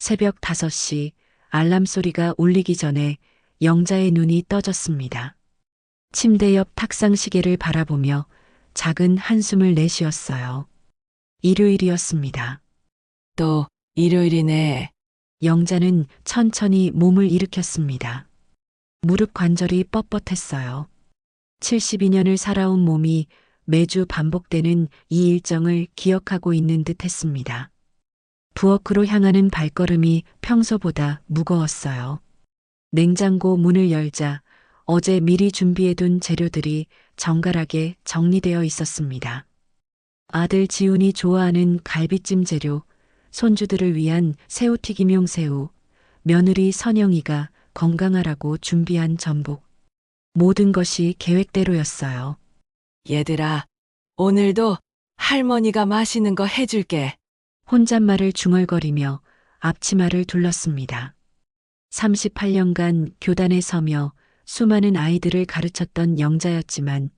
새벽 5시 알람 소리가 울리기 전에 영자의 눈이 떠졌습니다. 침대 옆 탁상 시계를 바라보며 작은 한숨을 내쉬었어요. 일요일이었습니다. 또 일요일이네. 영자는 천천히 몸을 일으켰습니다. 무릎 관절이 뻣뻣했어요. 72년을 살아온 몸이 매주 반복되는 이 일정을 기억하고 있는 듯 했습니다. 부엌으로 향하는 발걸음이 평소보다 무거웠어요. 냉장고 문을 열자 어제 미리 준비해둔 재료들이 정갈하게 정리되어 있었습니다. 아들 지훈이 좋아하는 갈비찜 재료, 손주들을 위한 새우튀김용 새우, 며느리 선영이가 건강하라고 준비한 전복. 모든 것이 계획대로였어요. 얘들아, 오늘도 할머니가 맛있는 거 해줄게. 혼잣말을 중얼거리며 앞치마를 둘렀습니다. 38년간 교단에 서며 수많은 아이들을 가르쳤던 영자였지만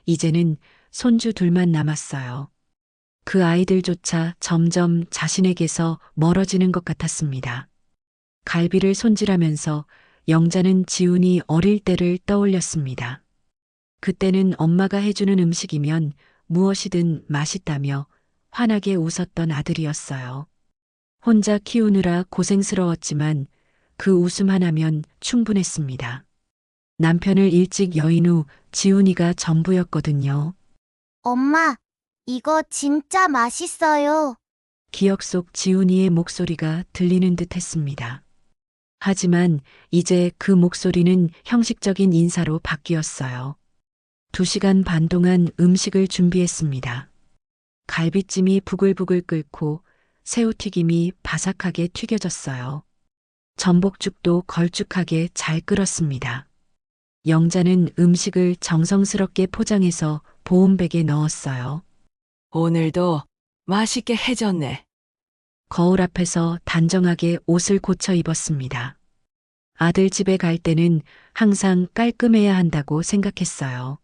이제는 손주 둘만 남았어요. 그 아이들조차 점점 자신에게서 멀어지는 것 같았습니다. 갈비를 손질하면서 영자는 지훈이 어릴 때를 떠올렸습니다. 그때는 엄마가 해주는 음식이면 무엇이든 맛있다며 환하게 웃었던 아들이었어요. 혼자 키우느라 고생스러웠지만 그 웃음 하나면 충분했습니다. 남편을 일찍 여인 후 지훈이가 전부였거든요. 엄마, 이거 진짜 맛있어요. 기억 속 지훈이의 목소리가 들리는 듯 했습니다. 하지만 이제 그 목소리는 형식적인 인사로 바뀌었어요. 2시간 반 동안 음식을 준비했습니다. 갈비찜이 부글부글 끓고 새우튀김이 바삭하게 튀겨졌어요. 전복죽도 걸쭉하게 잘 끓었습니다. 영자는 음식을 정성스럽게 포장해서 보온백에 넣었어요. 오늘도 맛있게 해줬네. 거울 앞에서 단정하게 옷을 고쳐 입었습니다. 아들 집에 갈 때는 항상 깔끔해야 한다고 생각했어요.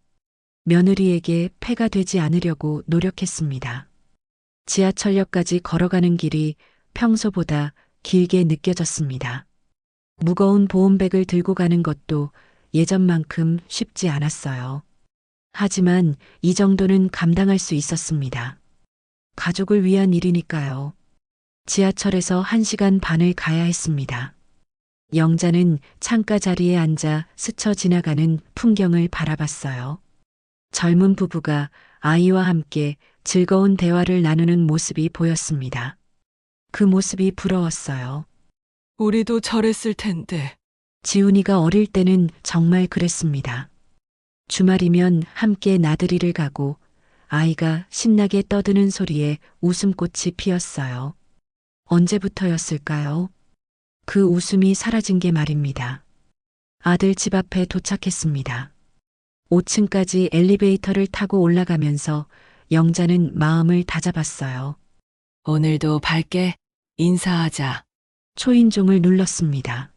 며느리에게 폐가 되지 않으려고 노력했습니다. 지하철역까지 걸어가는 길이 평소보다 길게 느껴졌습니다. 무거운 보온백을 들고 가는 것도 예전만큼 쉽지 않았어요. 하지만 이 정도는 감당할 수 있었습니다. 가족을 위한 일이니까요. 지하철에서 1시간 반을 가야 했습니다. 영자는 창가 자리에 앉아 스쳐 지나가는 풍경을 바라봤어요. 젊은 부부가 아이와 함께 즐거운 대화를 나누는 모습이 보였습니다. 그 모습이 부러웠어요. 우리도 저랬을 텐데. 지훈이가 어릴 때는 정말 그랬습니다. 주말이면 함께 나들이를 가고 아이가 신나게 떠드는 소리에 웃음꽃이 피었어요. 언제부터였을까요? 그 웃음이 사라진 게 말입니다. 아들 집 앞에 도착했습니다. 5층까지 엘리베이터를 타고 올라가면서 영자는 마음을 다잡았어요. 오늘도 밝게 인사하자. 초인종을 눌렀습니다.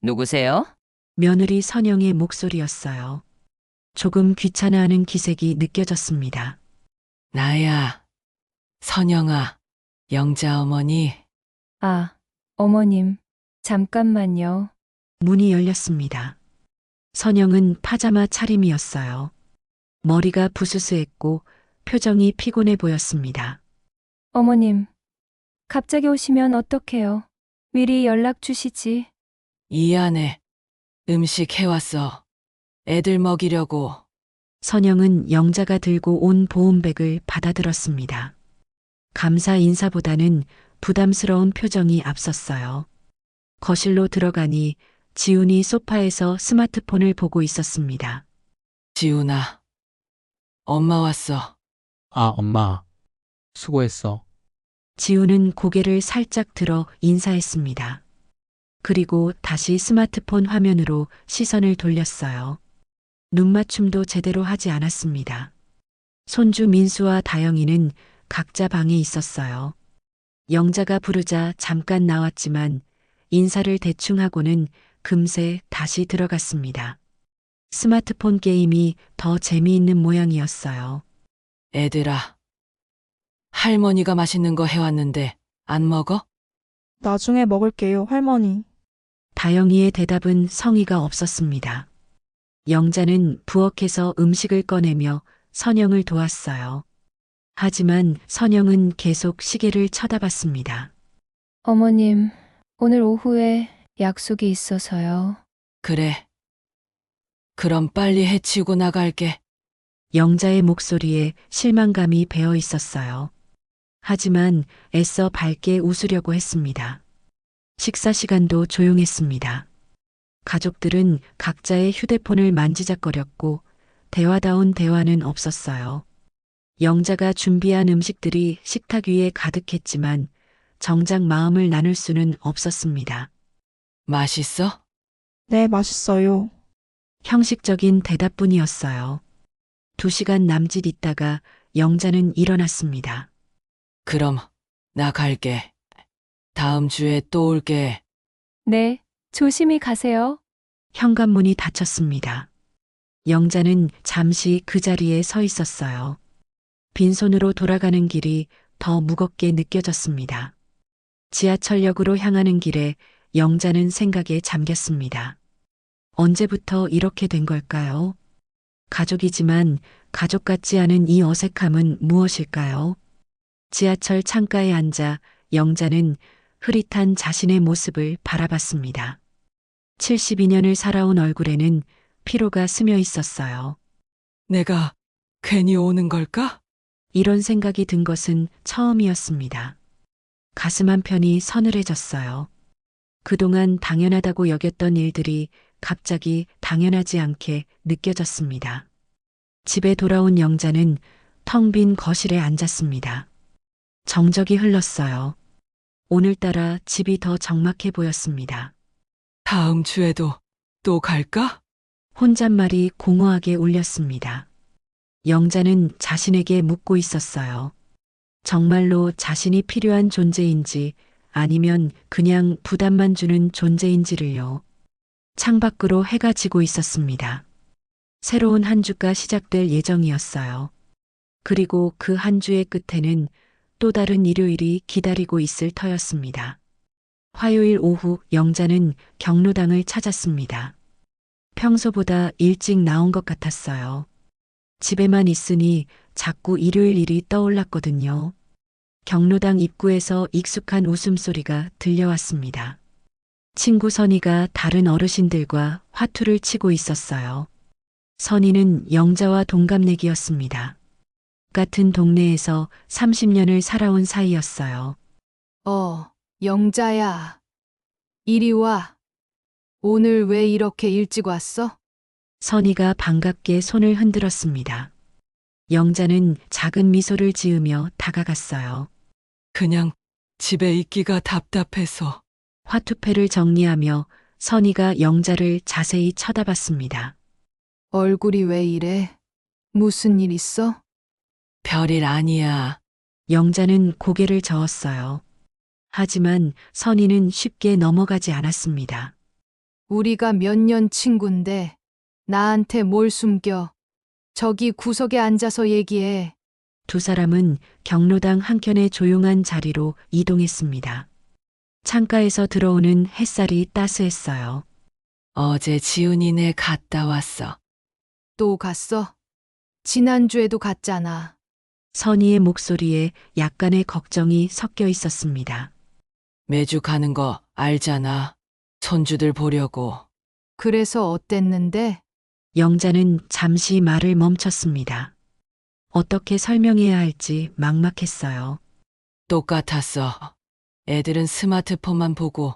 누구세요? 며느리 선영의 목소리였어요. 조금 귀찮아하는 기색이 느껴졌습니다. 나야, 선영아, 영자 어머니. 아, 어머님, 잠깐만요. 문이 열렸습니다. 선영은 파자마 차림이었어요. 머리가 부스스했고 표정이 피곤해 보였습니다. 어머님, 갑자기 오시면 어떡해요? 미리 연락 주시지. 이 안에 음식 해왔어. 애들 먹이려고. 선영은 영자가 들고 온 보온백을 받아들었습니다. 감사 인사보다는 부담스러운 표정이 앞섰어요. 거실로 들어가니 지훈이 소파에서 스마트폰을 보고 있었습니다. 지훈아, 엄마 왔어. 아, 엄마. 수고했어. 지훈은 고개를 살짝 들어 인사했습니다. 그리고 다시 스마트폰 화면으로 시선을 돌렸어요. 눈맞춤도 제대로 하지 않았습니다. 손주 민수와 다영이는 각자 방에 있었어요. 영자가 부르자 잠깐 나왔지만 인사를 대충 하고는 금세 다시 들어갔습니다. 스마트폰 게임이 더 재미있는 모양이었어요. 애들아, 할머니가 맛있는 거 해왔는데 안 먹어? 나중에 먹을게요, 할머니. 다영이의 대답은 성의가 없었습니다. 영자는 부엌에서 음식을 꺼내며 선영을 도왔어요. 하지만 선영은 계속 시계를 쳐다봤습니다. 어머님, 오늘 오후에 약속이 있어서요. 그래. 그럼 빨리 해치우고 나갈게. 영자의 목소리에 실망감이 배어 있었어요. 하지만 애써 밝게 웃으려고 했습니다. 식사 시간도 조용했습니다. 가족들은 각자의 휴대폰을 만지작거렸고 대화다운 대화는 없었어요. 영자가 준비한 음식들이 식탁 위에 가득했지만 정작 마음을 나눌 수는 없었습니다. 맛있어? 네, 맛있어요. 형식적인 대답뿐이었어요. 2시간 남짓 있다가 영자는 일어났습니다. 그럼 나 갈게. 다음 주에 또 올게. 네, 조심히 가세요. 현관문이 닫혔습니다. 영자는 잠시 그 자리에 서 있었어요. 빈손으로 돌아가는 길이 더 무겁게 느껴졌습니다. 지하철역으로 향하는 길에 영자는 생각에 잠겼습니다. 언제부터 이렇게 된 걸까요? 가족이지만 가족 같지 않은 이 어색함은 무엇일까요? 지하철 창가에 앉아 영자는 흐릿한 자신의 모습을 바라봤습니다. 72년을 살아온 얼굴에는 피로가 스며 있었어요. 내가 괜히 오는 걸까? 이런 생각이 든 것은 처음이었습니다. 가슴 한편이 서늘해졌어요. 그동안 당연하다고 여겼던 일들이 갑자기 당연하지 않게 느껴졌습니다. 집에 돌아온 영자는 텅 빈 거실에 앉았습니다. 정적이 흘렀어요. 오늘따라 집이 더 적막해 보였습니다. 다음 주에도 또 갈까? 혼잣말이 공허하게 울렸습니다. 영자는 자신에게 묻고 있었어요. 정말로 자신이 필요한 존재인지 아니면 그냥 부담만 주는 존재인지를요. 창밖으로 해가 지고 있었습니다. 새로운 한 주가 시작될 예정이었어요. 그리고 그 한 주의 끝에는 또 다른 일요일이 기다리고 있을 터였습니다. 화요일 오후 영자는 경로당을 찾았습니다. 평소보다 일찍 나온 것 같았어요. 집에만 있으니 자꾸 일요일 일이 떠올랐거든요. 경로당 입구에서 익숙한 웃음소리가 들려왔습니다. 친구 선이가 다른 어르신들과 화투를 치고 있었어요. 선이는 영자와 동갑내기였습니다. 같은 동네에서 30년을 살아온 사이였어요. 영자야. 이리 와. 오늘 왜 이렇게 일찍 왔어? 선이가 반갑게 손을 흔들었습니다. 영자는 작은 미소를 지으며 다가갔어요. 그냥 집에 있기가 답답해서. 화투패를 정리하며 선이가 영자를 자세히 쳐다봤습니다. 얼굴이 왜 이래? 무슨 일 있어? 별일 아니야. 영자는 고개를 저었어요. 하지만 선이는 쉽게 넘어가지 않았습니다. 우리가 몇 년 친군데 나한테 뭘 숨겨? 저기 구석에 앉아서 얘기해. 2사람은 경로당 한켠의 조용한 자리로 이동했습니다. 창가에서 들어오는 햇살이 따스했어요. 어제 지훈이네 갔다 왔어. 또 갔어? 지난주에도 갔잖아. 선희의 목소리에 약간의 걱정이 섞여 있었습니다. 매주 가는 거 알잖아. 손주들 보려고. 그래서 어땠는데? 영자는 잠시 말을 멈췄습니다. 어떻게 설명해야 할지 막막했어요. 똑같았어. 애들은 스마트폰만 보고,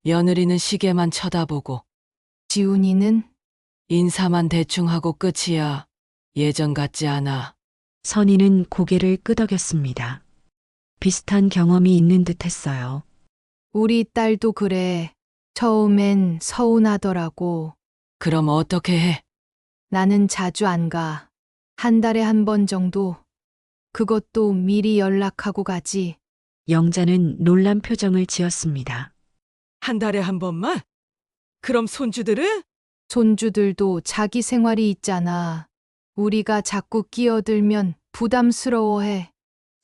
며느리는 시계만 쳐다보고, 지훈이는? 인사만 대충 하고 끝이야. 예전 같지 않아. 선희는 고개를 끄덕였습니다. 비슷한 경험이 있는 듯 했어요. 우리 딸도 그래. 처음엔 서운하더라고. 그럼 어떻게 해? 나는 자주 안 가. 한 달에 한 번 정도. 그것도 미리 연락하고 가지. 영자는 놀란 표정을 지었습니다. 한 달에 한 번만? 그럼 손주들은? 손주들도 자기 생활이 있잖아. 우리가 자꾸 끼어들면 부담스러워해.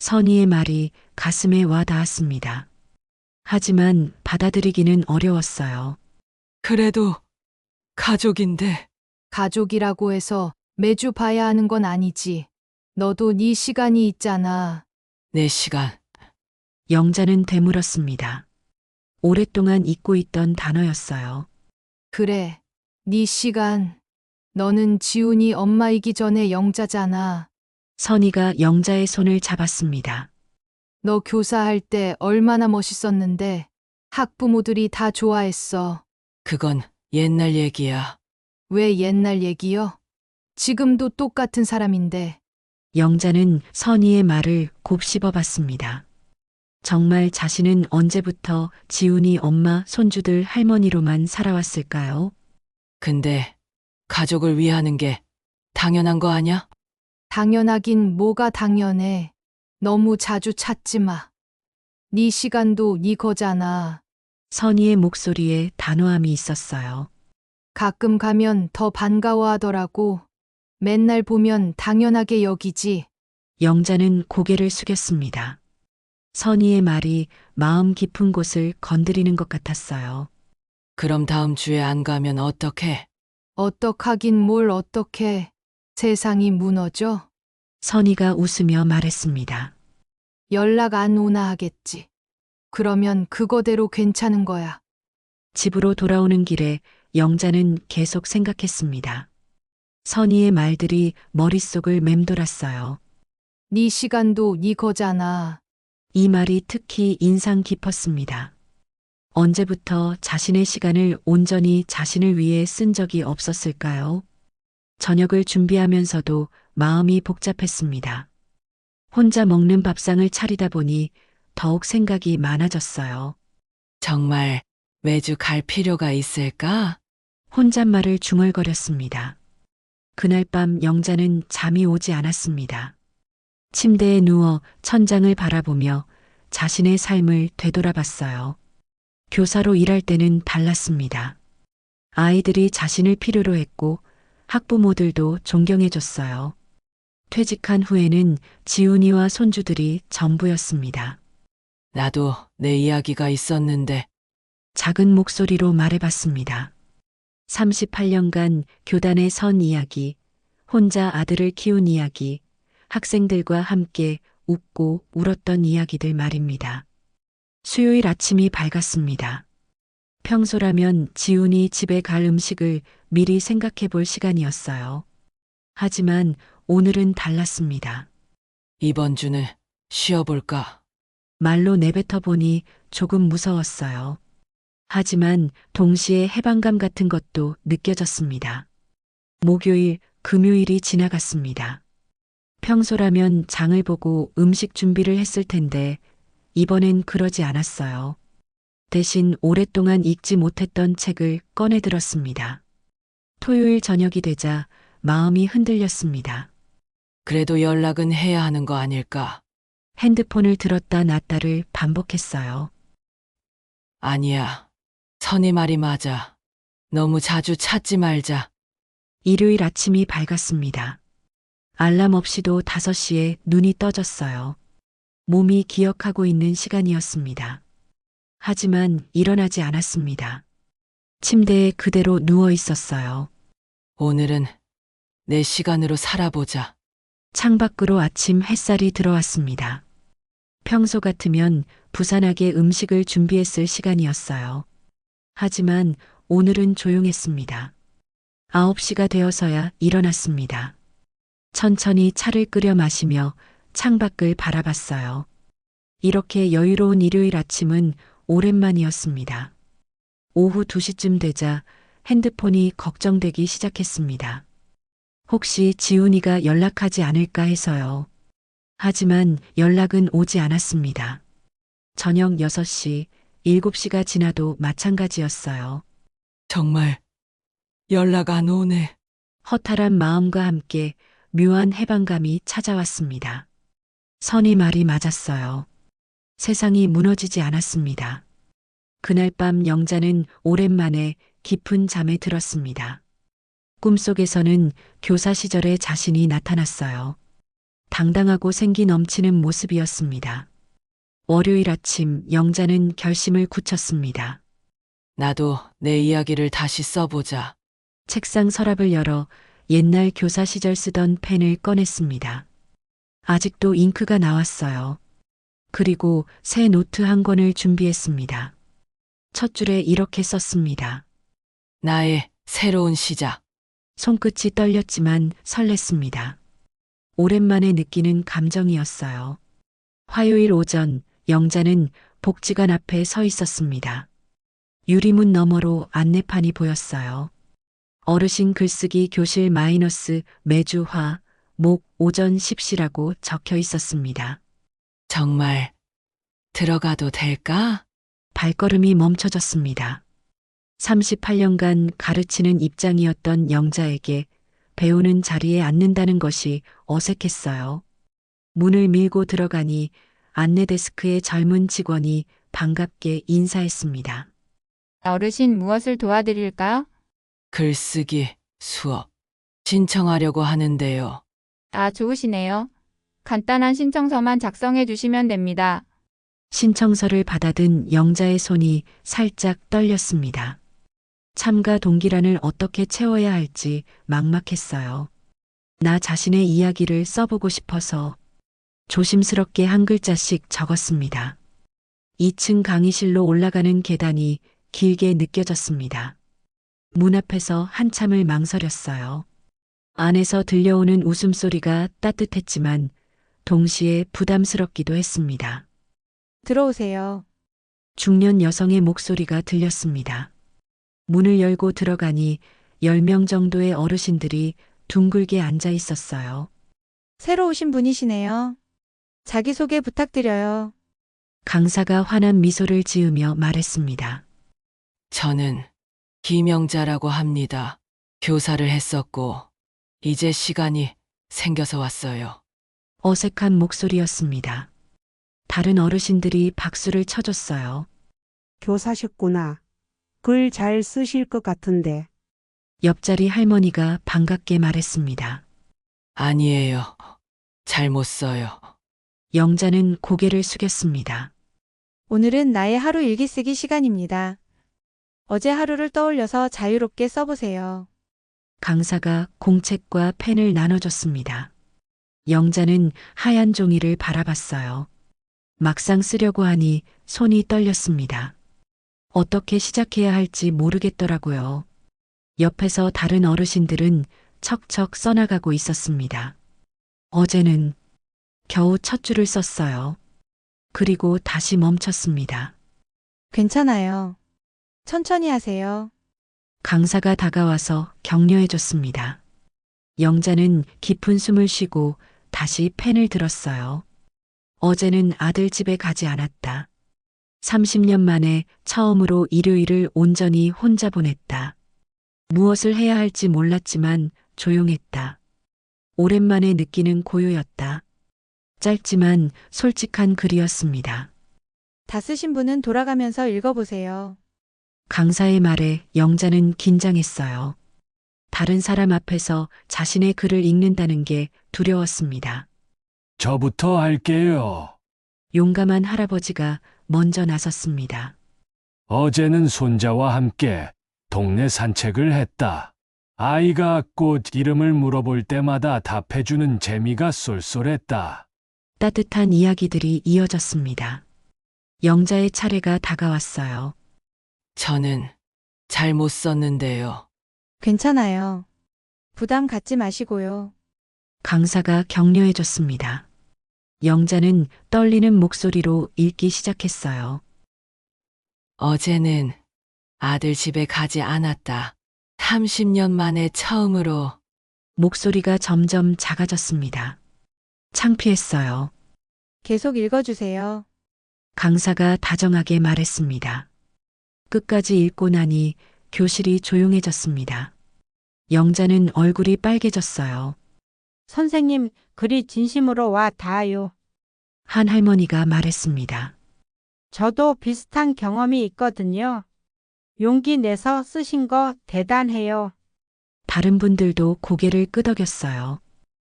선희의 말이 가슴에 와 닿았습니다. 하지만 받아들이기는 어려웠어요. 그래도 가족인데. 가족이라고 해서 매주 봐야 하는 건 아니지. 너도 네 시간이 있잖아. 내 시간. 영자는 되물었습니다. 오랫동안 잊고 있던 단어였어요. 그래. 네 시간. 너는 지훈이 엄마이기 전에 영자잖아. 선희가 영자의 손을 잡았습니다. 너 교사할 때 얼마나 멋있었는데 학부모들이 다 좋아했어. 그건 옛날 얘기야. 왜 옛날 얘기요? 지금도 똑같은 사람인데. 영자는 선희의 말을 곱씹어 봤습니다. 정말 자신은 언제부터 지훈이 엄마, 손주들 할머니로만 살아왔을까요? 근데 가족을 위하는 게 당연한 거 아냐? 당연하긴 뭐가 당연해. 너무 자주 찾지 마. 네 시간도 네 거잖아. 선희의 목소리에 단호함이 있었어요. 가끔 가면 더 반가워하더라고. 맨날 보면 당연하게 여기지. 영자는 고개를 숙였습니다. 선희의 말이 마음 깊은 곳을 건드리는 것 같았어요. 그럼 다음 주에 안 가면 어떡해? 어떡하긴 뭘 어떡해. 세상이 무너져. 선희가 웃으며 말했습니다. 연락 안 오나 하겠지. 그러면 그거대로 괜찮은 거야. 집으로 돌아오는 길에 영자는 계속 생각했습니다. 선희의 말들이 머릿속을 맴돌았어요. 네 시간도 네 거잖아. 이 말이 특히 인상 깊었습니다. 언제부터 자신의 시간을 온전히 자신을 위해 쓴 적이 없었을까요? 저녁을 준비하면서도 마음이 복잡했습니다. 혼자 먹는 밥상을 차리다 보니 더욱 생각이 많아졌어요. 정말 매주 갈 필요가 있을까? 혼잣말을 중얼거렸습니다. 그날 밤 영자는 잠이 오지 않았습니다. 침대에 누워 천장을 바라보며 자신의 삶을 되돌아봤어요. 교사로 일할 때는 달랐습니다. 아이들이 자신을 필요로 했고 학부모들도 존경해줬어요. 퇴직한 후에는 지훈이와 손주들이 전부였습니다. 나도 내 이야기가 있었는데 작은 목소리로 말해봤습니다. 38년간 교단에 선 이야기, 혼자 아들을 키운 이야기, 학생들과 함께 웃고 울었던 이야기들 말입니다. 수요일 아침이 밝았습니다. 평소라면 지훈이 집에 갈 음식을 미리 생각해 볼 시간이었어요. 하지만 오늘은 달랐습니다. 이번 주는 쉬어볼까? 말로 내뱉어 보니 조금 무서웠어요. 하지만 동시에 해방감 같은 것도 느껴졌습니다. 목요일, 금요일이 지나갔습니다. 평소라면 장을 보고 음식 준비를 했을 텐데 이번엔 그러지 않았어요. 대신 오랫동안 읽지 못했던 책을 꺼내 들었습니다. 토요일 저녁이 되자 마음이 흔들렸습니다. 그래도 연락은 해야 하는 거 아닐까? 핸드폰을 들었다 놨다를 반복했어요. 아니야. 선이 말이 맞아. 너무 자주 찾지 말자. 일요일 아침이 밝았습니다. 알람 없이도 5시에 눈이 떠졌어요. 몸이 기억하고 있는 시간이었습니다. 하지만 일어나지 않았습니다. 침대에 그대로 누워 있었어요. 오늘은 내 시간으로 살아보자. 창밖으로 아침 햇살이 들어왔습니다. 평소 같으면 부산하게 음식을 준비했을 시간이었어요. 하지만 오늘은 조용했습니다. 9시가 되어서야 일어났습니다. 천천히 차를 끓여 마시며 창밖을 바라봤어요. 이렇게 여유로운 일요일 아침은 오랜만이었습니다. 오후 2시쯤 되자 핸드폰이 걱정되기 시작했습니다. 혹시 지훈이가 연락하지 않을까 해서요. 하지만 연락은 오지 않았습니다. 저녁 6시, 7시가 지나도 마찬가지였어요. 정말 연락 안 오네. 허탈한 마음과 함께 묘한 해방감이 찾아왔습니다. 선이 말이 맞았어요. 세상이 무너지지 않았습니다. 그날 밤 영자는 오랜만에 깊은 잠에 들었습니다. 꿈속에서는 교사 시절의 자신이 나타났어요. 당당하고 생기 넘치는 모습이었습니다. 월요일 아침 영자는 결심을 굳혔습니다. 나도 내 이야기를 다시 써보자. 책상 서랍을 열어 옛날 교사 시절 쓰던 펜을 꺼냈습니다. 아직도 잉크가 나왔어요. 그리고 새 노트 한 권을 준비했습니다. 첫 줄에 이렇게 썼습니다. 나의 새로운 시작. 손끝이 떨렸지만 설렜습니다. 오랜만에 느끼는 감정이었어요. 화요일 오전 영자는 복지관 앞에 서 있었습니다. 유리문 너머로 안내판이 보였어요. 어르신 글쓰기 교실 마이너스 매주화 목 오전 10시라고 적혀 있었습니다. 정말 들어가도 될까? 발걸음이 멈춰졌습니다. 38년간 가르치는 입장이었던 영자에게 배우는 자리에 앉는다는 것이 어색했어요. 문을 밀고 들어가니 안내 데스크의 젊은 직원이 반갑게 인사했습니다. 어르신 무엇을 도와드릴까요? 글쓰기 수업 신청하려고 하는데요. 아, 좋으시네요. 간단한 신청서만 작성해 주시면 됩니다. 신청서를 받아든 영자의 손이 살짝 떨렸습니다. 참가 동기란을 어떻게 채워야 할지 막막했어요. 나 자신의 이야기를 써보고 싶어서 조심스럽게 한 글자씩 적었습니다. 2층 강의실로 올라가는 계단이 길게 느껴졌습니다. 문 앞에서 한참을 망설였어요. 안에서 들려오는 웃음소리가 따뜻했지만 동시에 부담스럽기도 했습니다. 들어오세요. 중년 여성의 목소리가 들렸습니다. 문을 열고 들어가니 10명 정도의 어르신들이 둥글게 앉아 있었어요. 새로 오신 분이시네요. 자기소개 부탁드려요. 강사가 환한 미소를 지으며 말했습니다. 저는 김영자라고 합니다. 교사를 했었고 이제 시간이 생겨서 왔어요. 어색한 목소리였습니다. 다른 어르신들이 박수를 쳐줬어요. 교사셨구나. 글 잘 쓰실 것 같은데. 옆자리 할머니가 반갑게 말했습니다. 아니에요. 잘 못 써요. 영자는 고개를 숙였습니다. 오늘은 나의 하루 일기 쓰기 시간입니다. 어제 하루를 떠올려서 자유롭게 써보세요. 강사가 공책과 펜을 나눠줬습니다. 영자는 하얀 종이를 바라봤어요. 막상 쓰려고 하니 손이 떨렸습니다. 어떻게 시작해야 할지 모르겠더라고요. 옆에서 다른 어르신들은 척척 써나가고 있었습니다. 어제는 겨우 첫 줄을 썼어요. 그리고 다시 멈췄습니다. 괜찮아요. 천천히 하세요. 강사가 다가와서 격려해줬습니다. 영자는 깊은 숨을 쉬고 다시 펜을 들었어요. 어제는 아들 집에 가지 않았다. 30년 만에 처음으로 일요일을 온전히 혼자 보냈다. 무엇을 해야 할지 몰랐지만 조용했다. 오랜만에 느끼는 고요였다. 짧지만 솔직한 글이었습니다. 다 쓰신 분은 돌아가면서 읽어보세요. 강사의 말에 영자는 긴장했어요. 다른 사람 앞에서 자신의 글을 읽는다는 게 두려웠습니다. 저부터 할게요. 용감한 할아버지가 먼저 나섰습니다. 어제는 손자와 함께 동네 산책을 했다. 아이가 꽃 이름을 물어볼 때마다 답해주는 재미가 쏠쏠했다. 따뜻한 이야기들이 이어졌습니다. 영자의 차례가 다가왔어요. 저는 잘 못 썼는데요. 괜찮아요. 부담 갖지 마시고요. 강사가 격려해줬습니다. 영자는 떨리는 목소리로 읽기 시작했어요. 어제는 아들 집에 가지 않았다. 30년 만에 처음으로. 목소리가 점점 작아졌습니다. 창피했어요. 계속 읽어주세요. 강사가 다정하게 말했습니다. 끝까지 읽고 나니 교실이 조용해졌습니다. 영자는 얼굴이 빨개졌어요. 선생님, 글이 진심으로 와 닿아요. 한 할머니가 말했습니다. 저도 비슷한 경험이 있거든요. 용기 내서 쓰신 거 대단해요. 다른 분들도 고개를 끄덕였어요.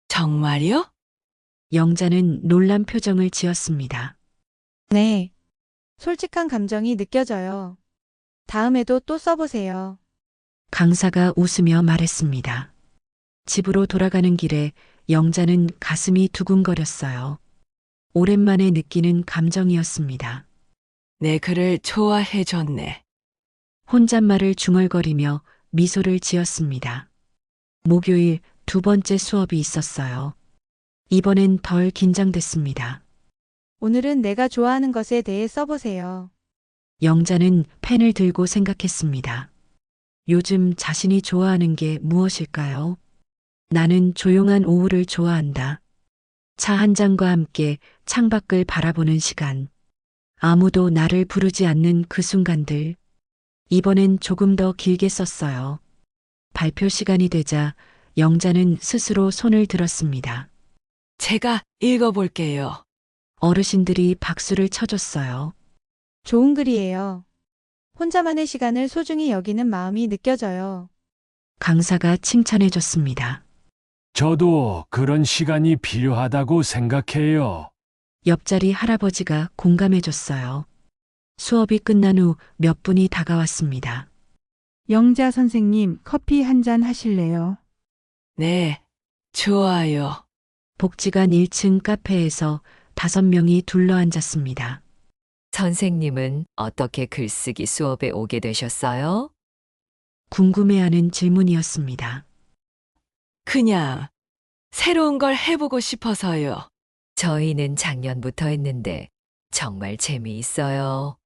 정말요? 영자는 놀란 표정을 지었습니다. 네. 솔직한 감정이 느껴져요. 다음에도 또 써보세요. 강사가 웃으며 말했습니다. 집으로 돌아가는 길에 영자는 가슴이 두근거렸어요. 오랜만에 느끼는 감정이었습니다. 내 글을 좋아해 줬네. 혼잣말을 중얼거리며 미소를 지었습니다. 목요일 두 번째 수업이 있었어요. 이번엔 덜 긴장됐습니다. 오늘은 내가 좋아하는 것에 대해 써보세요. 영자는 펜을 들고 생각했습니다. 요즘 자신이 좋아하는 게 무엇일까요? 나는 조용한 오후를 좋아한다. 차 한 잔과 함께 창밖을 바라보는 시간. 아무도 나를 부르지 않는 그 순간들. 이번엔 조금 더 길게 썼어요. 발표 시간이 되자 영자는 스스로 손을 들었습니다. 제가 읽어볼게요. 어르신들이 박수를 쳐줬어요. 좋은 글이에요. 혼자만의 시간을 소중히 여기는 마음이 느껴져요. 강사가 칭찬해줬습니다. 저도 그런 시간이 필요하다고 생각해요. 옆자리 할아버지가 공감해줬어요. 수업이 끝난 후 몇 분이 다가왔습니다. 영자 선생님, 커피 한 잔 하실래요? 네, 좋아요. 복지관 1층 카페에서 5명이 둘러앉았습니다. 선생님은 어떻게 글쓰기 수업에 오게 되셨어요? 궁금해하는 질문이었습니다. 그냥 새로운 걸 해보고 싶어서요. 저희는 작년부터 했는데 정말 재미있어요.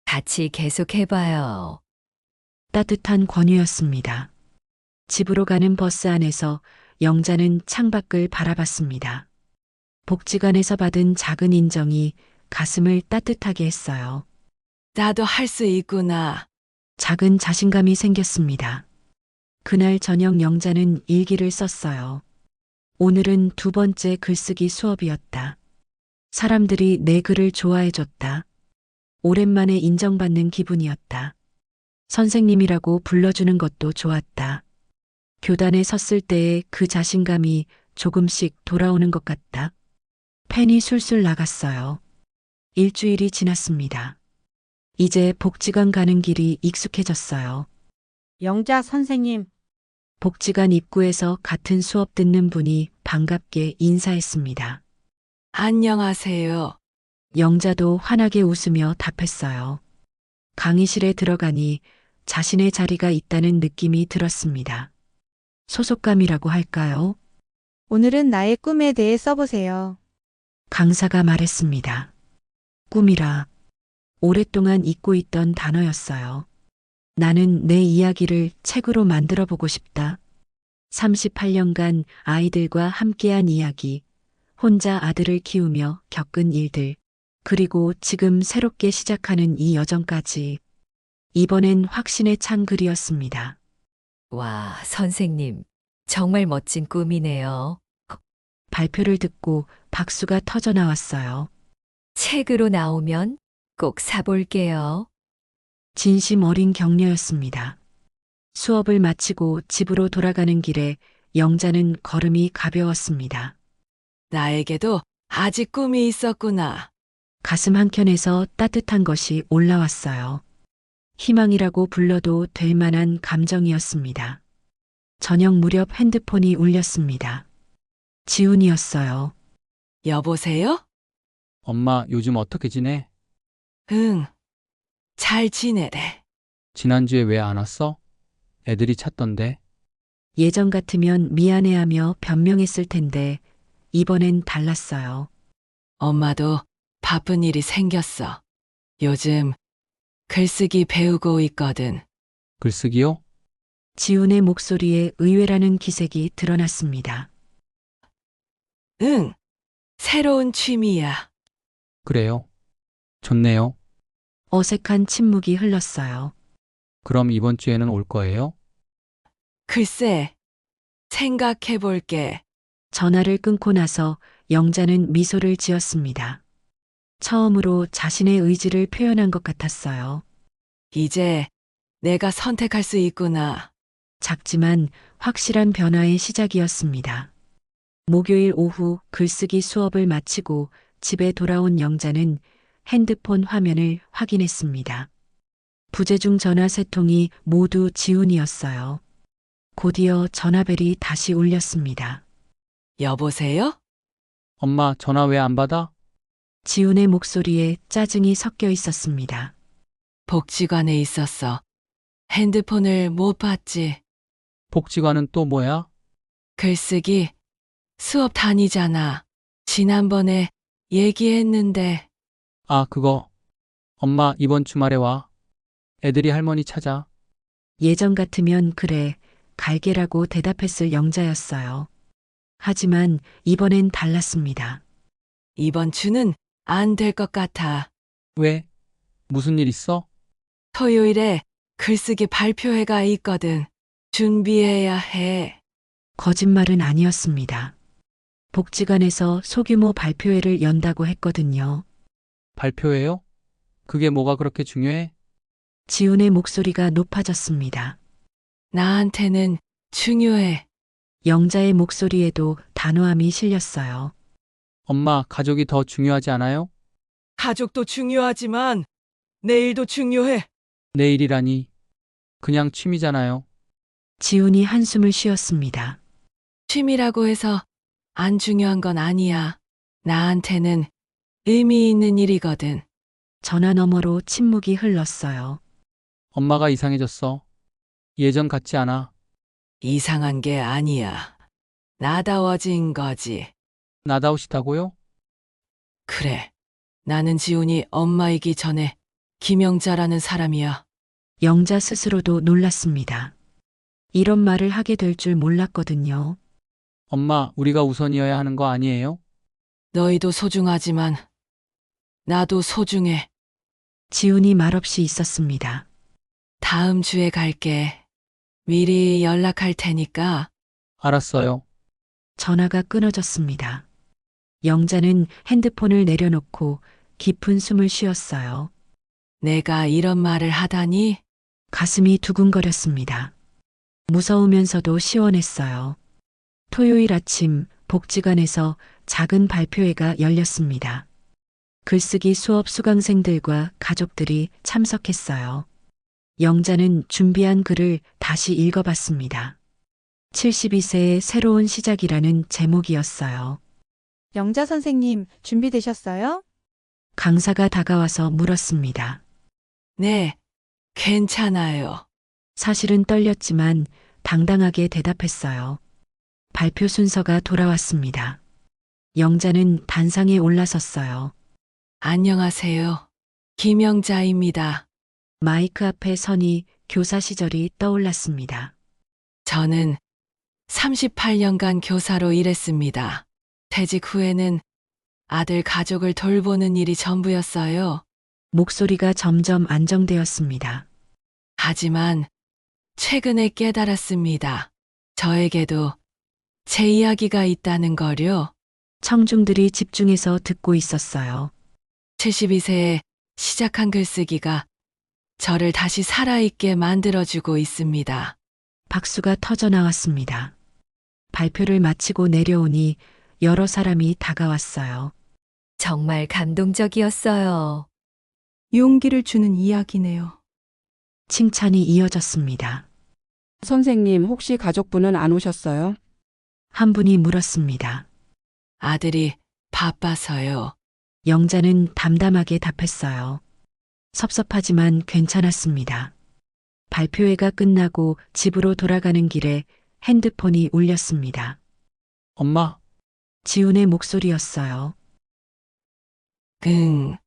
같이 계속 해봐요. 따뜻한 권유였습니다. 집으로 가는 버스 안에서 영자는 창밖을 바라봤습니다. 복지관에서 받은 작은 인정이 가슴을 따뜻하게 했어요. 나도 할 수 있구나. 작은 자신감이 생겼습니다. 그날 저녁 영자는 일기를 썼어요. 오늘은 두 번째 글쓰기 수업이었다. 사람들이 내 글을 좋아해줬다. 오랜만에 인정받는 기분이었다. 선생님이라고 불러주는 것도 좋았다. 교단에 섰을 때의 그 자신감이 조금씩 돌아오는 것 같다. 펜이 술술 나갔어요. 일주일이 지났습니다. 이제 복지관 가는 길이 익숙해졌어요. 영자 선생님, 복지관 입구에서 같은 수업 듣는 분이 반갑게 인사했습니다. 안녕하세요. 영자도 환하게 웃으며 답했어요. 강의실에 들어가니 자신의 자리가 있다는 느낌이 들었습니다. 소속감이라고 할까요? 오늘은 나의 꿈에 대해 써보세요. 강사가 말했습니다. 꿈이라 오랫동안 잊고 있던 단어였어요. 나는 내 이야기를 책으로 만들어 보고 싶다. 38년간 아이들과 함께한 이야기, 혼자 아들을 키우며 겪은 일들, 그리고 지금 새롭게 시작하는 이 여정까지. 이번엔 확신에 찬 글이었습니다. 와, 선생님, 정말 멋진 꿈이네요. 발표를 듣고 박수가 터져 나왔어요. 책으로 나오면 꼭 사볼게요. 진심 어린 격려였습니다. 수업을 마치고 집으로 돌아가는 길에 영자는 걸음이 가벼웠습니다. 나에게도 아직 꿈이 있었구나. 가슴 한켠에서 따뜻한 것이 올라왔어요. 희망이라고 불러도 될 만한 감정이었습니다. 저녁 무렵 핸드폰이 울렸습니다. 지훈이었어요. 여보세요? 엄마, 요즘 어떻게 지내? 응. 잘 지내래. 지난주에 왜 안 왔어? 애들이 찾던데. 예전 같으면 미안해하며 변명했을 텐데 이번엔 달랐어요. 엄마도 바쁜 일이 생겼어. 요즘 글쓰기 배우고 있거든. 글쓰기요? 지훈의 목소리에 의외라는 기색이 드러났습니다. 응. 새로운 취미야. 그래요. 좋네요. 어색한 침묵이 흘렀어요. 그럼 이번 주에는 올 거예요? 글쎄, 생각해 볼게. 전화를 끊고 나서 영자는 미소를 지었습니다. 처음으로 자신의 의지를 표현한 것 같았어요. 이제 내가 선택할 수 있구나. 작지만 확실한 변화의 시작이었습니다. 목요일 오후 글쓰기 수업을 마치고 집에 돌아온 영자는 핸드폰 화면을 확인했습니다. 부재중 전화 세 통이 모두 지훈이었어요. 곧이어 전화벨이 다시 울렸습니다. 여보세요? 엄마, 전화 왜 안 받아? 지훈의 목소리에 짜증이 섞여 있었습니다. 복지관에 있었어. 핸드폰을 못 봤지. 복지관은 또 뭐야? 글쓰기 수업 다니잖아. 지난번에 얘기했는데 아, 그거. 엄마, 이번 주말에 와. 애들이 할머니 찾아. 예전 같으면 그래, 갈게라고 대답했을 영자였어요. 하지만 이번엔 달랐습니다. 이번 주는 안 될 것 같아. 왜? 무슨 일 있어? 토요일에 글쓰기 발표회가 있거든. 준비해야 해. 거짓말은 아니었습니다. 복지관에서 소규모 발표회를 연다고 했거든요. 발표해요? 그게 뭐가 그렇게 중요해? 지훈의 목소리가 높아졌습니다. 나한테는 중요해. 영자의 목소리에도 단호함이 실렸어요. 엄마, 가족이 더 중요하지 않아요? 가족도 중요하지만 내일도 중요해. 내일이라니. 그냥 취미잖아요. 지훈이 한숨을 쉬었습니다. 취미라고 해서 안 중요한 건 아니야. 나한테는 의미 있는 일이거든. 전화 너머로 침묵이 흘렀어요. 엄마가 이상해졌어. 예전 같지 않아. 이상한 게 아니야. 나다워진 거지. 나다우시다고요? 그래. 나는 지훈이 엄마이기 전에 김영자라는 사람이야. 영자 스스로도 놀랐습니다. 이런 말을 하게 될 줄 몰랐거든요. 엄마, 우리가 우선이어야 하는 거 아니에요? 너희도 소중하지만 나도 소중해. 지훈이 말없이 있었습니다. 다음 주에 갈게. 미리 연락할 테니까. 알았어요. 전화가 끊어졌습니다. 영자는 핸드폰을 내려놓고 깊은 숨을 쉬었어요. 내가 이런 말을 하다니? 가슴이 두근거렸습니다. 무서우면서도 시원했어요. 토요일 아침 복지관에서 작은 발표회가 열렸습니다. 글쓰기 수업 수강생들과 가족들이 참석했어요. 영자는 준비한 글을 다시 읽어봤습니다. 72세의 새로운 시작이라는 제목이었어요. 영자 선생님, 준비되셨어요? 강사가 다가와서 물었습니다. 네, 괜찮아요. 사실은 떨렸지만 당당하게 대답했어요. 발표 순서가 돌아왔습니다. 영자는 단상에 올라섰어요. 안녕하세요. 김영자입니다. 마이크 앞에 서니 교사 시절이 떠올랐습니다. 저는 38년간 교사로 일했습니다. 퇴직 후에는 아들 가족을 돌보는 일이 전부였어요. 목소리가 점점 안정되었습니다. 하지만 최근에 깨달았습니다. 저에게도 제 이야기가 있다는 거요. 청중들이 집중해서 듣고 있었어요. 72세에 시작한 글쓰기가 저를 다시 살아있게 만들어주고 있습니다. 박수가 터져 나왔습니다. 발표를 마치고 내려오니 여러 사람이 다가왔어요. 정말 감동적이었어요. 용기를 주는 이야기네요. 칭찬이 이어졌습니다. 선생님, 혹시 가족분은 안 오셨어요? 한 분이 물었습니다. 아들이 바빠서요. 영자는 담담하게 답했어요. 섭섭하지만 괜찮았습니다. 발표회가 끝나고 집으로 돌아가는 길에 핸드폰이 울렸습니다. 엄마, 지훈의 목소리였어요. 응,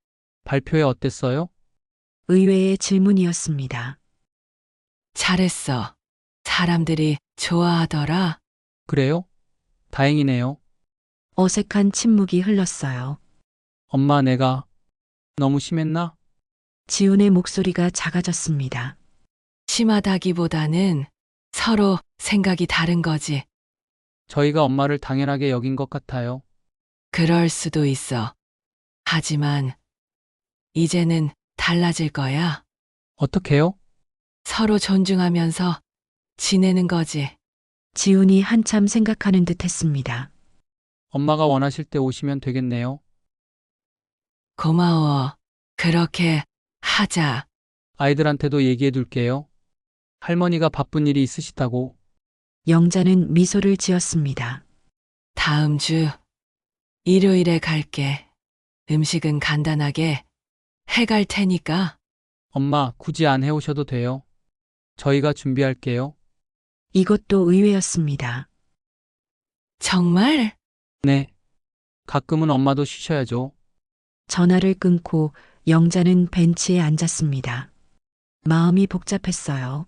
발표회 어땠어요? 의외의 질문이었습니다. 잘했어. 사람들이 좋아하더라. 그래요? 다행이네요. 어색한 침묵이 흘렀어요. 엄마, 내가 너무 심했나? 지훈의 목소리가 작아졌습니다. 심하다기보다는 서로 생각이 다른 거지. 저희가 엄마를 당연하게 여긴 것 같아요. 그럴 수도 있어. 하지만 이제는 달라질 거야. 어떡해요? 서로 존중하면서 지내는 거지. 지훈이 한참 생각하는 듯 했습니다. 엄마가 원하실 때 오시면 되겠네요. 고마워. 그렇게 하자. 아이들한테도 얘기해 둘게요. 할머니가 바쁜 일이 있으시다고. 영자는 미소를 지었습니다. 다음 주 일요일에 갈게. 음식은 간단하게 해갈 테니까. 엄마, 굳이 안 해오셔도 돼요. 저희가 준비할게요. 이것도 의외였습니다. 정말? 네. 가끔은 엄마도 쉬셔야죠. 전화를 끊고 영자는 벤치에 앉았습니다. 마음이 복잡했어요.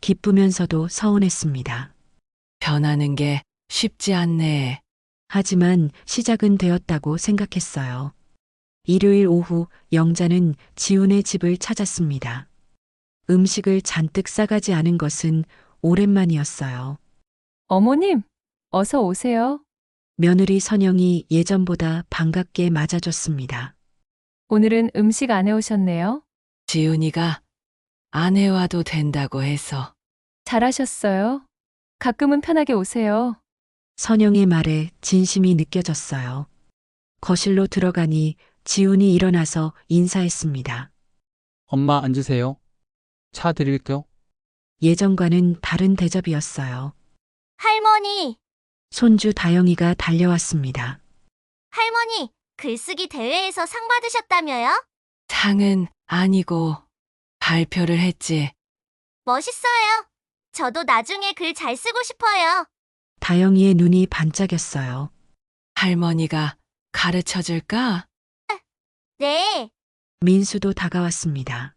기쁘면서도 서운했습니다. 변하는 게 쉽지 않네. 하지만 시작은 되었다고 생각했어요. 일요일 오후 영자는 지훈의 집을 찾았습니다. 음식을 잔뜩 싸가지 않은 것은 오랜만이었어요. 어머님, 어서 오세요. 며느리 선영이 예전보다 반갑게 맞아줬습니다. 오늘은 음식 안 해오셨네요. 지훈이가 안 해와도 된다고 해서. 잘하셨어요. 가끔은 편하게 오세요. 선영의 말에 진심이 느껴졌어요. 거실로 들어가니 지훈이 일어나서 인사했습니다. 엄마 앉으세요. 차 드릴게요. 예전과는 다른 대접이었어요. 할머니, 손주 다영이가 달려왔습니다. 할머니, 글쓰기 대회에서 상 받으셨다며요? 상은 아니고 발표를 했지. 멋있어요. 저도 나중에 글 잘 쓰고 싶어요. 다영이의 눈이 반짝였어요. 할머니가 가르쳐 줄까? 네, 민수도 다가왔습니다.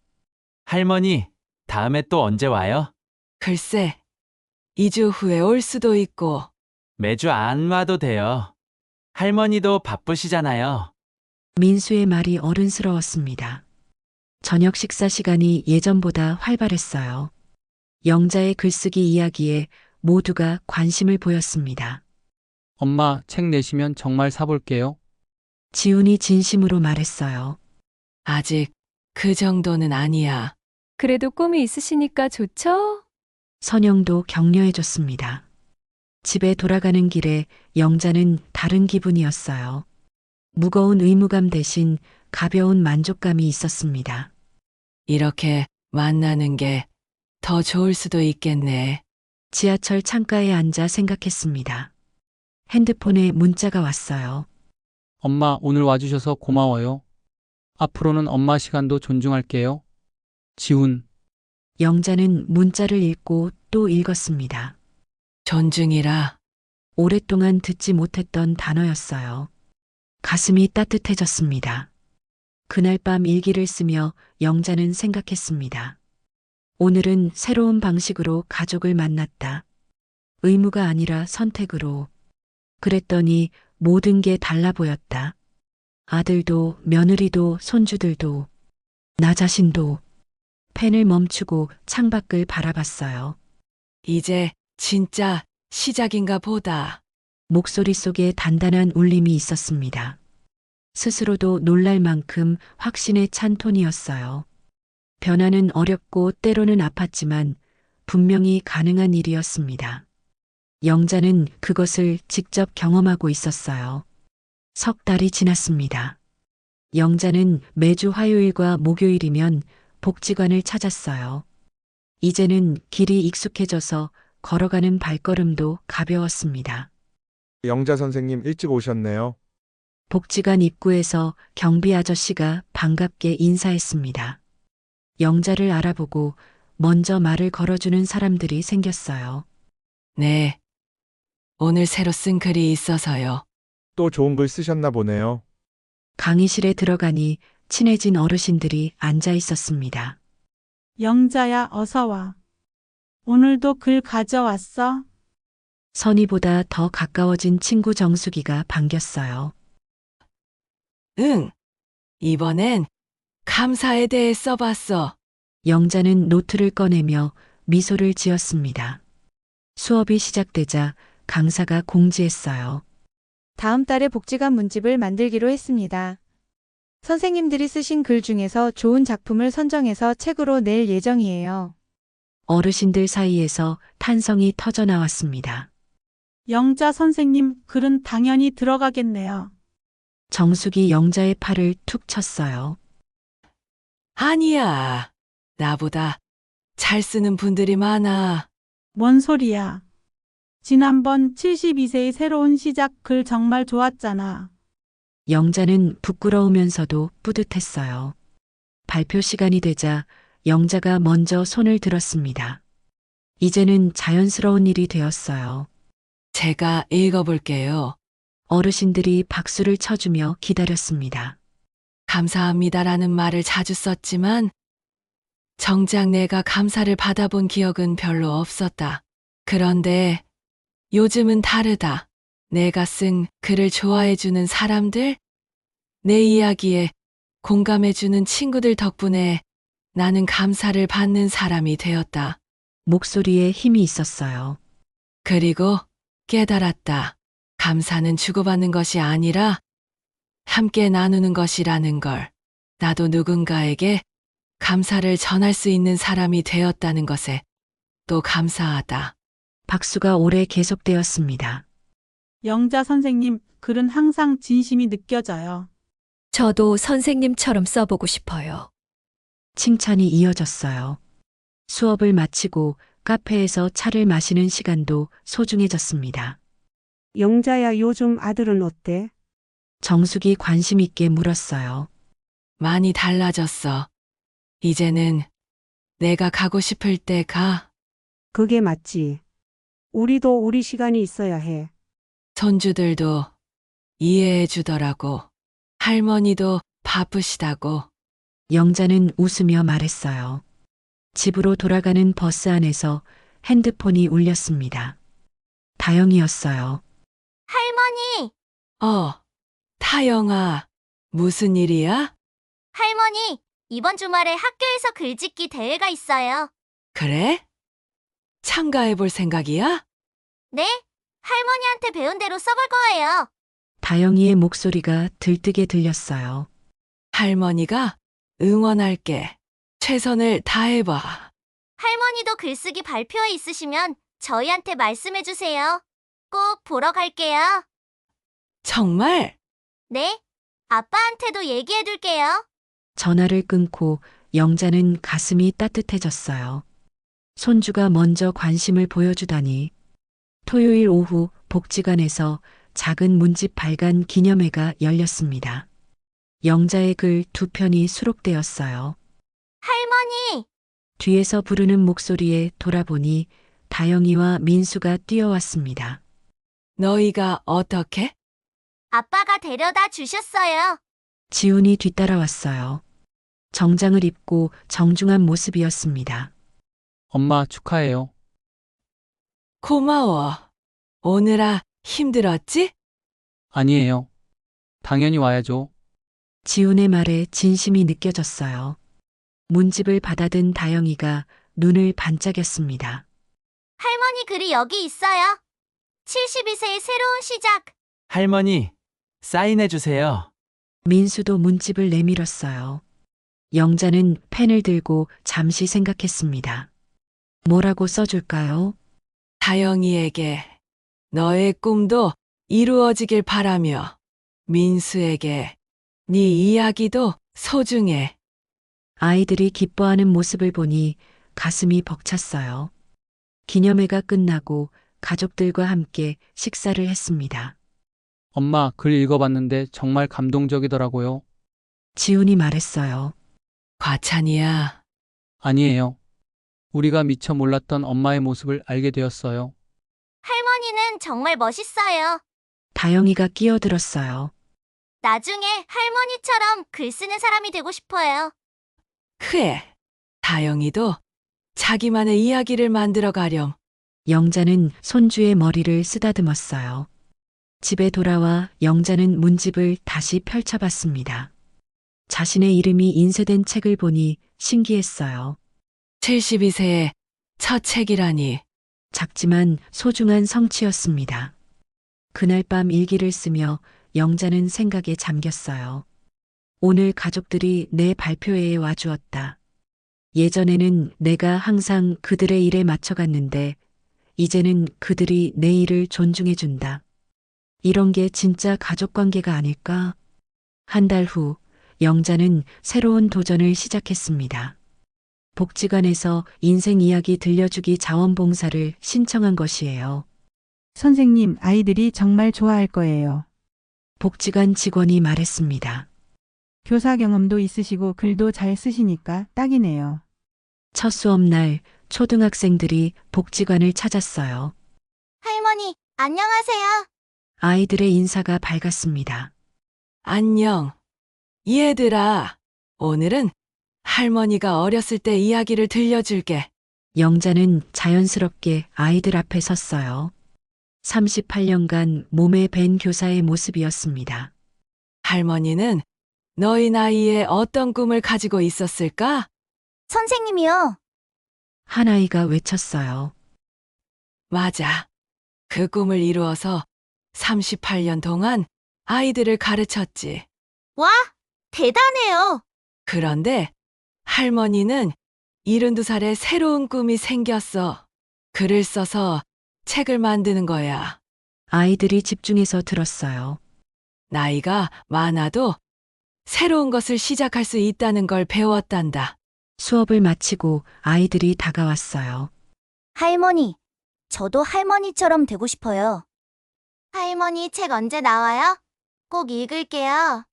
할머니, 다음에 또 언제 와요? 글쎄, 2주 후에 올 수도 있고. 매주 안 와도 돼요. 할머니도 바쁘시잖아요. 민수의 말이 어른스러웠습니다. 저녁 식사 시간이 예전보다 활발했어요. 영자의 글쓰기 이야기에 모두가 관심을 보였습니다. 엄마, 책 내시면 정말 사볼게요. 지훈이 진심으로 말했어요. 아직 그 정도는 아니야. 그래도 꿈이 있으시니까 좋죠? 선영도 격려해줬습니다. 집에 돌아가는 길에 영자는 다른 기분이었어요. 무거운 의무감 대신 가벼운 만족감이 있었습니다. 이렇게 만나는 게 더 좋을 수도 있겠네. 지하철 창가에 앉아 생각했습니다. 핸드폰에 문자가 왔어요. 엄마, 오늘 와주셔서 고마워요. 앞으로는 엄마 시간도 존중할게요. 지훈. 영자는 문자를 읽고 또 읽었습니다. 존중이라. 오랫동안 듣지 못했던 단어였어요. 가슴이 따뜻해졌습니다. 그날 밤 일기를 쓰며 영자는 생각했습니다. 오늘은 새로운 방식으로 가족을 만났다. 의무가 아니라 선택으로. 그랬더니 모든 게 달라 보였다. 아들도 며느리도 손주들도 나 자신도. 펜을 멈추고 창밖을 바라봤어요. 이제 진짜 시작인가 보다. 목소리 속에 단단한 울림이 있었습니다. 스스로도 놀랄 만큼 확신에 찬 톤이었어요. 변화는 어렵고 때로는 아팠지만 분명히 가능한 일이었습니다. 영자는 그것을 직접 경험하고 있었어요. 석 달이 지났습니다. 영자는 매주 화요일과 목요일이면 복지관을 찾았어요. 이제는 길이 익숙해져서 걸어가는 발걸음도 가벼웠습니다. 영자 선생님 일찍 오셨네요. 복지관 입구에서 경비 아저씨가 반갑게 인사했습니다. 영자를 알아보고 먼저 말을 걸어주는 사람들이 생겼어요. 네. 오늘 새로 쓴 글이 있어서요. 또 좋은 글 쓰셨나 보네요. 강의실에 들어가니 친해진 어르신들이 앉아 있었습니다. 영자야, 어서 와. 오늘도 글 가져왔어? 선희보다 더 가까워진 친구 정숙이가 반겼어요. 응. 이번엔 감사에 대해 써봤어. 영자는 노트를 꺼내며 미소를 지었습니다. 수업이 시작되자 강사가 공지했어요. 다음 달에 복지관 문집을 만들기로 했습니다. 선생님들이 쓰신 글 중에서 좋은 작품을 선정해서 책으로 낼 예정이에요. 어르신들 사이에서 탄성이 터져 나왔습니다. 영자 선생님 글은 당연히 들어가겠네요. 정숙이 영자의 팔을 툭 쳤어요. 아니야. 나보다 잘 쓰는 분들이 많아. 뭔 소리야? 지난번 72세의 새로운 시작 글 정말 좋았잖아. 영자는 부끄러우면서도 뿌듯했어요. 발표 시간이 되자 영자가 먼저 손을 들었습니다. 이제는 자연스러운 일이 되었어요. 제가 읽어볼게요. 어르신들이 박수를 쳐주며 기다렸습니다. 감사합니다라는 말을 자주 썼지만 정작 내가 감사를 받아본 기억은 별로 없었다. 그런데 요즘은 다르다. 내가 쓴 글을 좋아해주는 사람들, 내 이야기에 공감해주는 친구들 덕분에 나는 감사를 받는 사람이 되었다. 목소리에 힘이 있었어요. 그리고 깨달았다. 감사는 주고받는 것이 아니라 함께 나누는 것이라는 걸. 나도 누군가에게 감사를 전할 수 있는 사람이 되었다는 것에 또 감사하다. 박수가 오래 계속되었습니다. 영자 선생님, 글은 항상 진심이 느껴져요. 저도 선생님처럼 써보고 싶어요. 칭찬이 이어졌어요. 수업을 마치고 카페에서 차를 마시는 시간도 소중해졌습니다. 영자야, 요즘 아들은 어때? 정숙이 관심 있게 물었어요. 많이 달라졌어. 이제는 내가 가고 싶을 때 가. 그게 맞지. 우리도 우리 시간이 있어야 해. 손주들도 이해해 주더라고. 할머니도 바쁘시다고. 영자는 웃으며 말했어요. 집으로 돌아가는 버스 안에서 핸드폰이 울렸습니다. 다영이었어요. 할머니! 타영아, 무슨 일이야? 할머니, 이번 주말에 학교에서 글짓기 대회가 있어요. 그래? 참가해 볼 생각이야? 네? 할머니한테 배운 대로 써볼 거예요. 다영이의 목소리가 들뜨게 들렸어요. 할머니가 응원할게. 최선을 다해봐. 할머니도 글쓰기 발표회 있으시면 저희한테 말씀해 주세요. 꼭 보러 갈게요. 정말? 네? 아빠한테도 얘기해 둘게요. 전화를 끊고 영자는 가슴이 따뜻해졌어요. 손주가 먼저 관심을 보여주다니. 토요일 오후 복지관에서 작은 문집 발간 기념회가 열렸습니다. 영자의 글 2편이 수록되었어요. 할머니! 뒤에서 부르는 목소리에 돌아보니 다영이와 민수가 뛰어왔습니다. 너희가 어떻게? 아빠가 데려다 주셨어요. 지훈이 뒤따라왔어요. 정장을 입고 정중한 모습이었습니다. 엄마 축하해요. 고마워. 오느라 힘들었지? 아니에요. 당연히 와야죠. 지훈의 말에 진심이 느껴졌어요. 문집을 받아든 다영이가 눈을 반짝였습니다. 할머니 글이 여기 있어요. 72세의 새로운 시작. 할머니, 사인해 주세요. 민수도 문집을 내밀었어요. 영자는 펜을 들고 잠시 생각했습니다. 뭐라고 써줄까요? 다영이에게 너의 꿈도 이루어지길 바라며 민수에게 네 이야기도 소중해. 아이들이 기뻐하는 모습을 보니 가슴이 벅찼어요. 기념회가 끝나고 가족들과 함께 식사를 했습니다. 엄마 글 읽어봤는데 정말 감동적이더라고요. 지훈이 말했어요. 과찬이야. 아니에요. 우리가 미처 몰랐던 엄마의 모습을 알게 되었어요. 할머니는 정말 멋있어요. 다영이가 끼어들었어요. 나중에 할머니처럼 글 쓰는 사람이 되고 싶어요. 그래. 다영이도 자기만의 이야기를 만들어 가렴. 영자는 손주의 머리를 쓰다듬었어요. 집에 돌아와 영자는 문집을 다시 펼쳐봤습니다. 자신의 이름이 인쇄된 책을 보니 신기했어요. 72세의 첫 책이라니. 작지만 소중한 성취였습니다. 그날 밤 일기를 쓰며 영자는 생각에 잠겼어요. 오늘 가족들이 내 발표회에 와주었다. 예전에는 내가 항상 그들의 일에 맞춰갔는데 이제는 그들이 내 일을 존중해준다. 이런 게 진짜 가족관계가 아닐까? 한 달 후 영자는 새로운 도전을 시작했습니다. 복지관에서 인생 이야기 들려주기 자원봉사를 신청한 것이에요. 선생님, 아이들이 정말 좋아할 거예요. 복지관 직원이 말했습니다. 교사 경험도 있으시고 글도 잘 쓰시니까 딱이네요. 첫 수업날 초등학생들이 복지관을 찾았어요. 할머니, 안녕하세요. 아이들의 인사가 밝았습니다. 안녕. 얘들아, 오늘은 할머니가 어렸을 때 이야기를 들려줄게. 영자는 자연스럽게 아이들 앞에 섰어요. 38년간 몸에 밴 교사의 모습이었습니다. 할머니는 너희 나이에 어떤 꿈을 가지고 있었을까? 선생님이요. 한 아이가 외쳤어요. 맞아. 그 꿈을 이루어서 38년 동안 아이들을 가르쳤지. 와, 대단해요. 그런데 할머니는 72살에 새로운 꿈이 생겼어. 글을 써서 책을 만드는 거야. 아이들이 집중해서 들었어요. 나이가 많아도 새로운 것을 시작할 수 있다는 걸 배웠단다. 수업을 마치고 아이들이 다가왔어요. 할머니, 저도 할머니처럼 되고 싶어요. 할머니 책 언제 나와요? 꼭 읽을게요.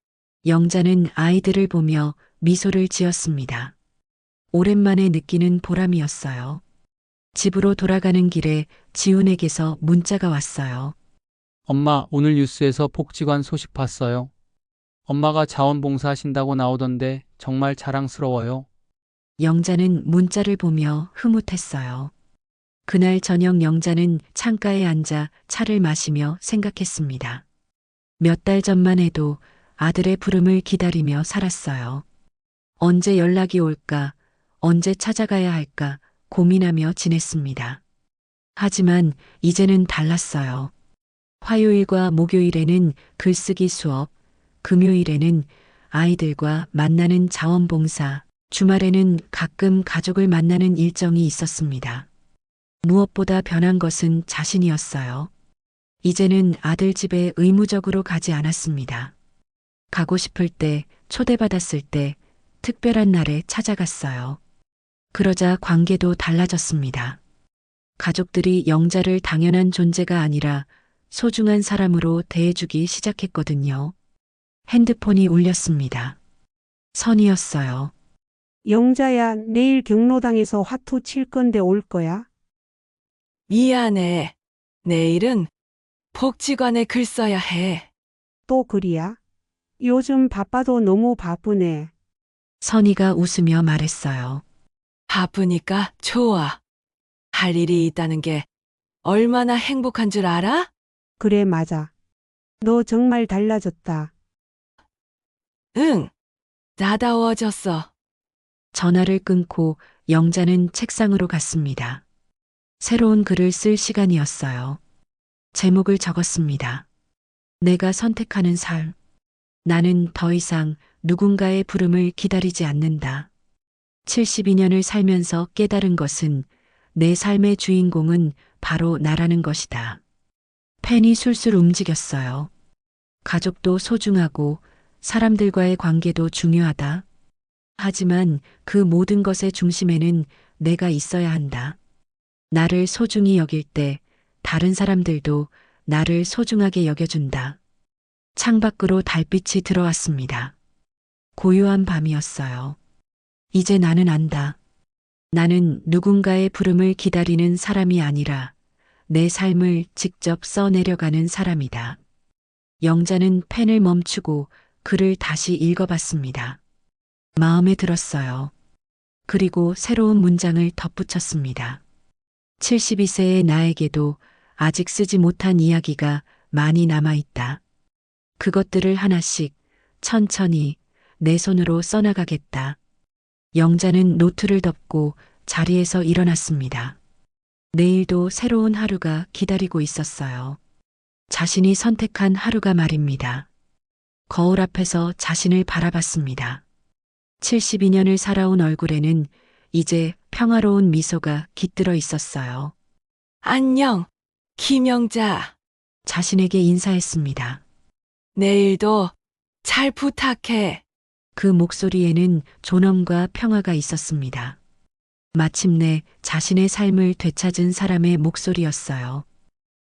영자는 아이들을 보며 미소를 지었습니다. 오랜만에 느끼는 보람이었어요. 집으로 돌아가는 길에 지훈에게서 문자가 왔어요. 엄마, 오늘 뉴스에서 복지관 소식 봤어요. 엄마가 자원봉사 하신다고 나오던데 정말 자랑스러워요. 영자는 문자를 보며 흐뭇했어요. 그날 저녁 영자는 창가에 앉아 차를 마시며 생각했습니다. 몇 달 전만 해도 아들의 부름을 기다리며 살았어요. 언제 연락이 올까, 언제 찾아가야 할까 고민하며 지냈습니다. 하지만 이제는 달랐어요. 화요일과 목요일에는 글쓰기 수업, 금요일에는 아이들과 만나는 자원봉사, 주말에는 가끔 가족을 만나는 일정이 있었습니다. 무엇보다 변한 것은 자신이었어요. 이제는 아들 집에 의무적으로 가지 않았습니다. 가고 싶을 때, 초대받았을 때, 특별한 날에 찾아갔어요. 그러자 관계도 달라졌습니다. 가족들이 영자를 당연한 존재가 아니라 소중한 사람으로 대해주기 시작했거든요. 핸드폰이 울렸습니다. 선이었어요. 영자야, 내일 경로당에서 화투 칠 건데 올 거야? 미안해. 내일은 복지관에 글 써야 해. 또 글이야? 요즘 바빠도 너무 바쁘네. 선이가 웃으며 말했어요. 바쁘니까 좋아. 할 일이 있다는 게 얼마나 행복한 줄 알아? 그래, 맞아. 너 정말 달라졌다. 응. 나다워졌어. 전화를 끊고 영자는 책상으로 갔습니다. 새로운 글을 쓸 시간이었어요. 제목을 적었습니다. 내가 선택하는 삶. 나는 더 이상 누군가의 부름을 기다리지 않는다. 72년을 살면서 깨달은 것은 내 삶의 주인공은 바로 나라는 것이다. 펜이 술술 움직였어요. 가족도 소중하고 사람들과의 관계도 중요하다. 하지만 그 모든 것의 중심에는 내가 있어야 한다. 나를 소중히 여길 때 다른 사람들도 나를 소중하게 여겨준다. 창밖으로 달빛이 들어왔습니다. 고요한 밤이었어요. 이제 나는 안다. 나는 누군가의 부름을 기다리는 사람이 아니라 내 삶을 직접 써내려가는 사람이다. 영자는 펜을 멈추고 글을 다시 읽어봤습니다. 마음에 들었어요. 그리고 새로운 문장을 덧붙였습니다. 72세의 나에게도 아직 쓰지 못한 이야기가 많이 남아있다. 그것들을 하나씩 천천히 내 손으로 써나가겠다. 영자는 노트를 덮고 자리에서 일어났습니다. 내일도 새로운 하루가 기다리고 있었어요. 자신이 선택한 하루가 말입니다. 거울 앞에서 자신을 바라봤습니다. 72년을 살아온 얼굴에는 이제 평화로운 미소가 깃들어 있었어요. 안녕, 김영자. 자신에게 인사했습니다. 내일도 잘 부탁해. 그 목소리에는 존엄과 평화가 있었습니다. 마침내 자신의 삶을 되찾은 사람의 목소리였어요.